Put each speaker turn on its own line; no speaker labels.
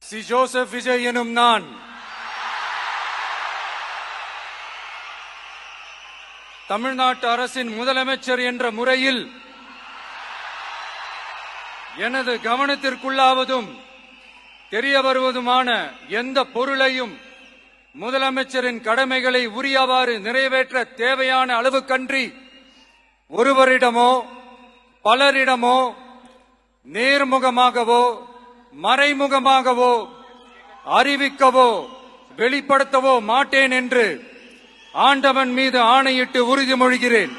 C Joseph Vijay எனும் நான் தமிழ்நாட்டு அரசின் முதலமைச்சர் என்ற முறையில் எனது கவனத்திற்குள்ளாவதும் தெரிய வருவதுமான எந்த பொருளையும் முதலமைச்சரின் கடமைகளை உரியவாறு நிறைவேற்ற தேவையான அளவுக்கன்றி ஒருவரிடமோ பலரிடமோ நேர்முகமாகவோ மறைமுகமாகவோ அறிவிக்கவோ வெளிப்படுத்தவோ மாட்டேன் என்று ஆண்டவன் மீது ஆணையிட்டு உறுதிமொழிகிறேன்.